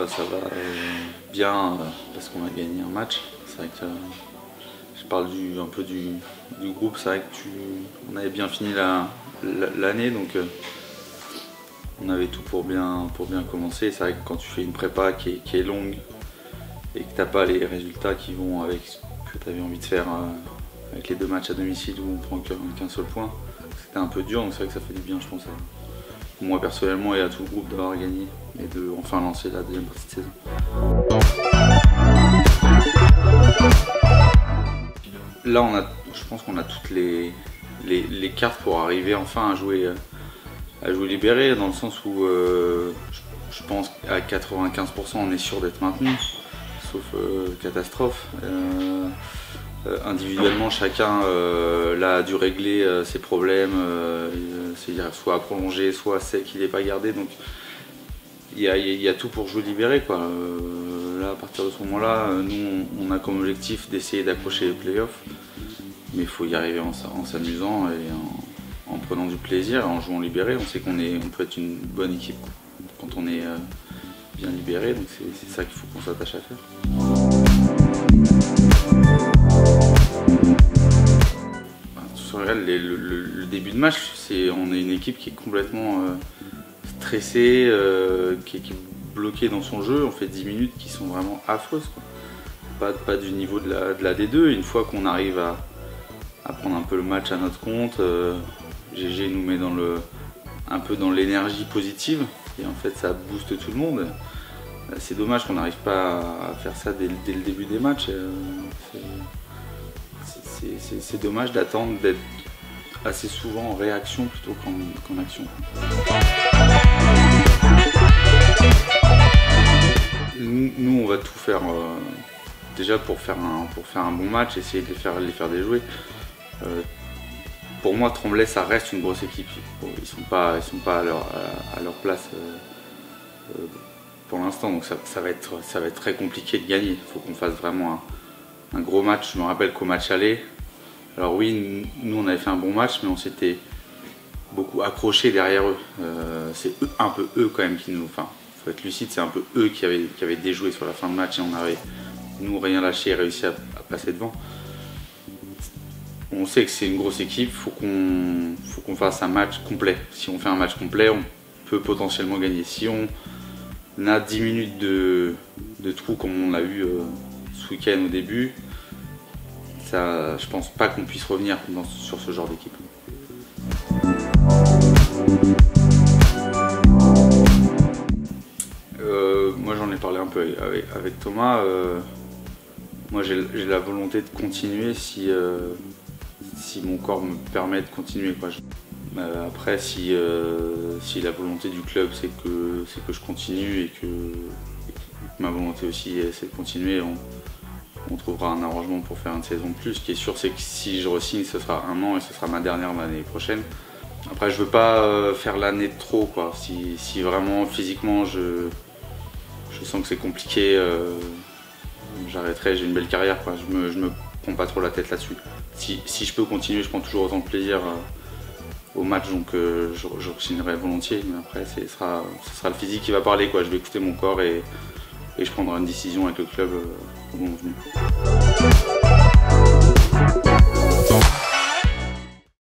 va bien parce qu'on a gagné un match. C'est vrai que je parle un peu du groupe. C'est vrai que on avait bien fini l'année, donc on avait tout pour bien commencer. C'est vrai que quand tu fais une prépa qui est longue et que t'as pas les résultats qui vont avec ce que tu avais envie de faire avec les 2 matchs à domicile où on prend qu'un seul point, c'était un peu dur. Donc c'est vrai que ça fait du bien, je pense, à moi personnellement et à tout le groupe d'avoir gagné et de enfin lancer la deuxième partie de saison. Là, je pense qu'on a toutes les cartes pour arriver enfin à jouer libéré, dans le sens où je pense qu'à 95% on est sûr d'être maintenu, sauf catastrophe. Individuellement, chacun là, a dû régler ses problèmes, c'est-à-dire soit à prolonger, soit c'est qu'il n'est pas gardé. Donc il y a tout pour jouer libéré, quoi. Là, à partir de ce moment-là, nous on a comme objectif d'essayer d'accrocher les playoffs, mais il faut y arriver en s'amusant et en prenant du plaisir, en jouant libéré. On sait qu'on peut être une bonne équipe quand on est bien libéré, donc c'est ça qu'il faut qu'on s'attache à faire. Le début de match, on est une équipe qui est complètement stressée, qui est bloquée dans son jeu. On fait 10 minutes qui sont vraiment affreuses, quoi. Pas du niveau de la D2. Une fois qu'on arrive à prendre un peu le match à notre compte, GG nous met un peu dans l'énergie positive et en fait ça booste tout le monde. C'est dommage qu'on n'arrive pas à faire ça dès le début des matchs. C'est dommage d'attendre d'être assez souvent en réaction plutôt qu'en action. Nous on va tout faire déjà pour faire un bon match, essayer de les faire déjouer. Pour moi, Tremblay, ça reste une grosse équipe. Ils sont pas à leur place pour l'instant, donc ça va être très compliqué de gagner. Il faut qu'on fasse vraiment un gros match. Je me rappelle qu'au match aller, alors oui, nous on avait fait un bon match, mais on s'était beaucoup accroché derrière eux. C'est un peu eux quand même qui nous... Enfin, faut être lucide, c'est un peu eux qui avaient déjoué sur la fin de match et on avait, nous, rien lâché et réussi à passer devant. On sait que c'est une grosse équipe, faut qu'on fasse un match complet. Si on fait un match complet, on peut potentiellement gagner. Si on a 10 minutes de trou comme on l'a eu ce week-end au début, ça, je pense pas qu'on puisse revenir sur ce genre d'équipe. Moi j'en ai parlé un peu avec Thomas. Moi j'ai la volonté de continuer si mon corps me permet de continuer, quoi. Après, si la volonté du club c'est que je continue et que ma volonté aussi c'est de continuer, on trouvera un arrangement pour faire une saison de plus. Ce qui est sûr, c'est que si je re-signe, ce sera 1 an et ce sera ma dernière l'année prochaine. Après, je veux pas faire l'année de trop, quoi. Si vraiment physiquement je sens que c'est compliqué, j'arrêterai. J'ai une belle carrière, quoi. Je me prends pas trop la tête là-dessus. Si je peux continuer, je prends toujours autant de plaisir au match, donc je re-signerai volontiers. Mais après, ce sera le physique qui va parler, quoi. Je vais écouter mon corps et je prendrai une décision avec le club au moment venu.